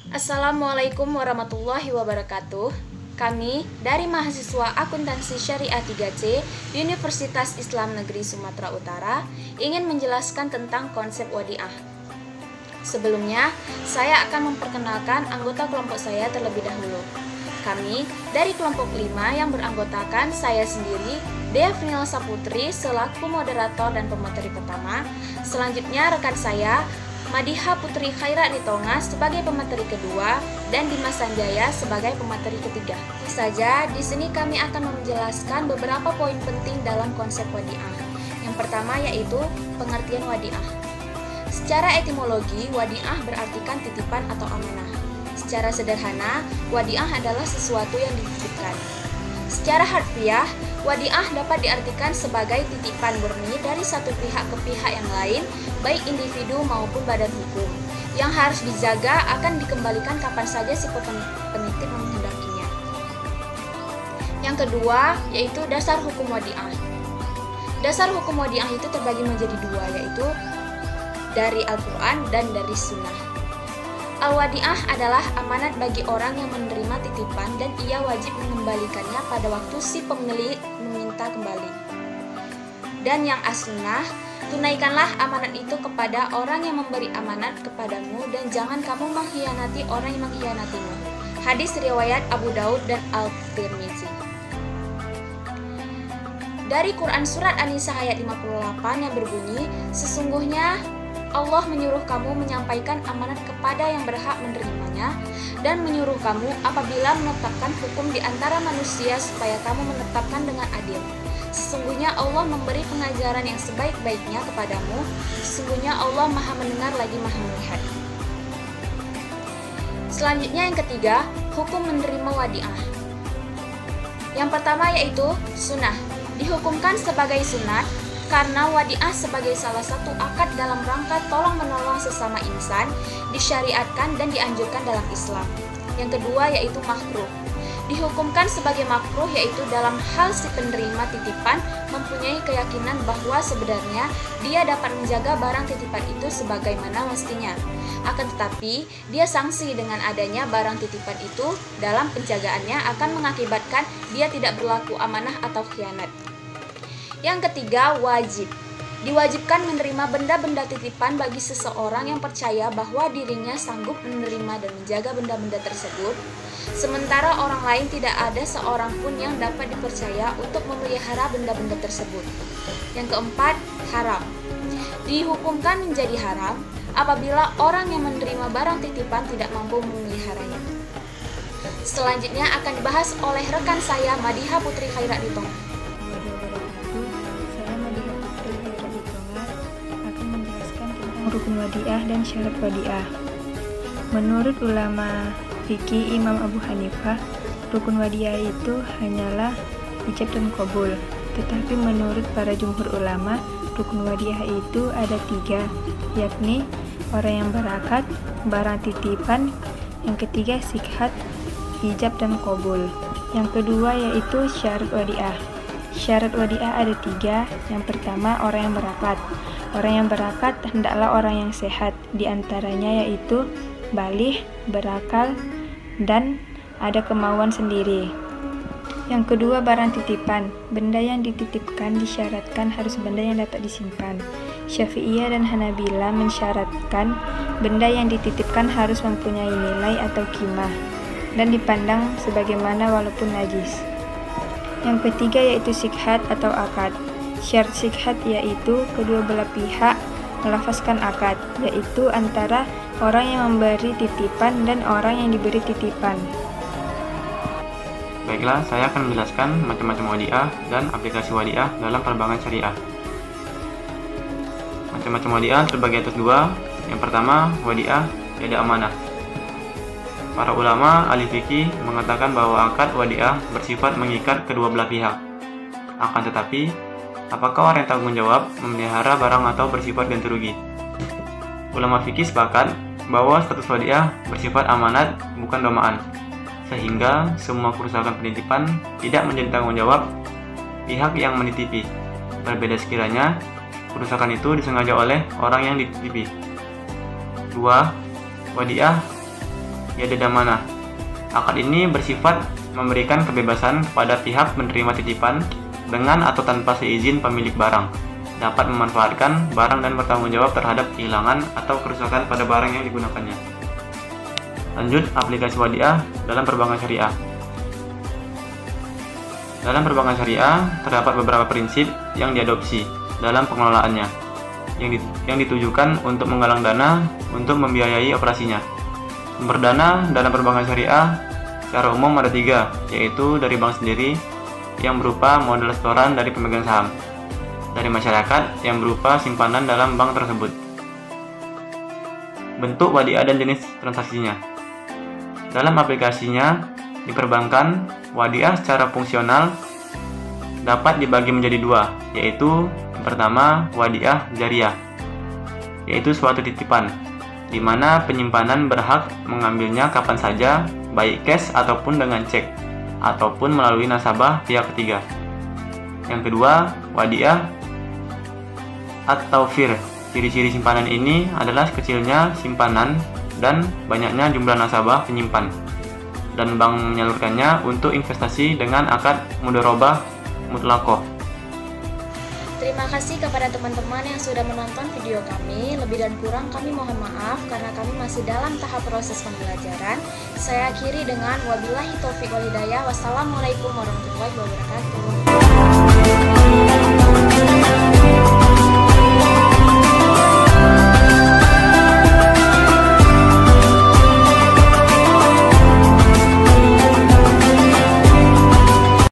Assalamualaikum warahmatullahi wabarakatuh. Kami dari mahasiswa Akuntansi Syariah 3C Universitas Islam Negeri Sumatera Utara ingin menjelaskan tentang konsep wadiah. Sebelumnya, saya akan memperkenalkan anggota kelompok saya terlebih dahulu. Kami dari kelompok 5 yang beranggotakan saya sendiri, Dea Frinal Saputri selaku moderator dan pemateri pertama. Selanjutnya rekan saya Madiha Putri Khairat Nitonga sebagai pemateri kedua dan Dimas Sanjaya sebagai pemateri ketiga. Saja di sini kami akan menjelaskan beberapa poin penting dalam konsep wadiah. Yang pertama yaitu pengertian wadiah. Secara etimologi, wadiah berartikan titipan atau amanah. Secara sederhana, wadiah adalah sesuatu yang dititipkan. Secara harfiah, wadiah dapat diartikan sebagai titipan murni dari satu pihak ke pihak yang lain, baik individu maupun badan hukum, yang harus dijaga akan dikembalikan kapan saja si penitip menghendakinya. Yang kedua, yaitu dasar hukum wadiah. Dasar hukum wadiah itu terbagi menjadi dua, yaitu dari Al-Quran dan dari Sunnah. Al-wadiah adalah amanat bagi orang yang menerima titipan dan ia wajib mengembalikannya pada waktu si pemilik meminta kembali. Dan yang as-sunnah, tunaikanlah amanat itu kepada orang yang memberi amanat kepadamu dan jangan kamu mengkhianati orang yang mengkhianatimu. Hadis riwayat Abu Daud dan Al-Tirmizi. Dari Quran Surat An-Nisa ayat 58 yang berbunyi, sesungguhnya Allah menyuruh kamu menyampaikan amanat kepada yang berhak menerimanya dan menyuruh kamu apabila menetapkan hukum di antara manusia supaya kamu menetapkan dengan adil. Sesungguhnya Allah memberi pengajaran yang sebaik-baiknya kepadamu. Sesungguhnya Allah Maha mendengar lagi Maha melihat. Selanjutnya yang ketiga, hukum menerima wadiah. Yang pertama yaitu sunnah. Dihukumkan sebagai sunat karena wadiah sebagai salah satu akad dalam rangka tolong-menolong sesama insan disyariatkan dan dianjurkan dalam Islam. Yang kedua yaitu makruh. Dihukumkan sebagai makruh yaitu dalam hal si penerima titipan mempunyai keyakinan bahwa sebenarnya dia dapat menjaga barang titipan itu sebagaimana mestinya. Akan tetapi, dia sangsi dengan adanya barang titipan itu dalam penjagaannya akan mengakibatkan dia tidak berlaku amanah atau khianat. Yang ketiga, wajib. Diwajibkan menerima benda-benda titipan bagi seseorang yang percaya bahwa dirinya sanggup menerima dan menjaga benda-benda tersebut, sementara orang lain tidak ada seorang pun yang dapat dipercaya untuk memelihara benda-benda tersebut. Yang keempat, haram. Dihukumkan menjadi haram apabila orang yang menerima barang titipan tidak mampu memeliharanya. Selanjutnya akan dibahas oleh rekan saya Madiha Putri Khairat Nitonga. Rukun wadiah dan syarat wadiah. Menurut ulama fikih Imam Abu Hanifah, rukun wadiah itu hanyalah ijab dan qabul. Tetapi menurut para jumhur ulama, rukun wadiah itu ada 3, yakni orang yang berakad, barang titipan, yang ketiga sikhat, ijab dan qabul. Yang kedua yaitu syarat wadiah. Syarat wadiah ada 3. Yang pertama, orang yang berakad. Orang yang berakad hendaklah orang yang sehat, di antaranya yaitu baligh, berakal, dan ada kemauan sendiri. Yang kedua, barang titipan. Benda yang dititipkan disyaratkan harus benda yang dapat disimpan. Syafi'iyah dan Hanabila mensyaratkan benda yang dititipkan harus mempunyai nilai atau qimah dan dipandang sebagaimana walaupun najis. Yang ketiga yaitu sikhat atau akad. Syarat sikhat yaitu kedua belah pihak melafazkan akad, yaitu antara orang yang memberi titipan dan orang yang diberi titipan. Baiklah, saya akan menjelaskan macam-macam wadiah dan aplikasi wadiah dalam perbankan syariah. Macam-macam wadiah terbagi atas 2. Yang pertama, wadiah tiada amanah. Para ulama ahli fikih mengatakan bahwa akad wadiah bersifat mengikat kedua belah pihak. Akan tetapi, apakah orang yang tanggung jawab memelihara barang atau bersifat ganti rugi? Ulama fikih sepakat bahwa status wadiah bersifat amanat bukan domaan, sehingga semua kerusakan penitipan tidak menjadi tanggung jawab pihak yang menitipi. Berbeda sekiranya kerusakan itu disengaja oleh orang yang dititipi. 2. Wadiah yaitu amanah. Akad ini bersifat memberikan kebebasan kepada pihak menerima titipan dengan atau tanpa seizin pemilik barang, dapat memanfaatkan barang dan bertanggung jawab terhadap kehilangan atau kerusakan pada barang yang digunakannya. Lanjut, aplikasi wadiah dalam perbankan syariah. Dalam perbankan syariah, terdapat beberapa prinsip yang diadopsi dalam pengelolaannya, yang ditujukan untuk menggalang dana untuk membiayai operasinya. Sumber dana dalam perbankan syariah secara umum ada 3, yaitu dari bank sendiri yang berupa modal setoran dari pemegang saham, dari masyarakat yang berupa simpanan dalam bank tersebut. Bentuk wadiah dan jenis transaksinya. Dalam aplikasinya di perbankan, wadiah secara fungsional dapat dibagi menjadi 2, yaitu yang pertama wadiah jariyah, yaitu suatu titipan, di mana penyimpanan berhak mengambilnya kapan saja, baik cash ataupun dengan cek, ataupun melalui nasabah pihak ketiga. Yang kedua, wadiah at-tawfir. Ciri-ciri simpanan ini adalah kecilnya simpanan dan banyaknya jumlah nasabah penyimpan, dan bank menyalurkannya untuk investasi dengan akad mudharabah mutlaqah. Terima kasih kepada teman-teman yang sudah menonton video kami. Lebih dan kurang kami mohon maaf karena kami masih dalam tahap proses pembelajaran. Saya akhiri dengan wabillahi taufiq wal hidayah. Wassalamualaikum warahmatullahi wabarakatuh.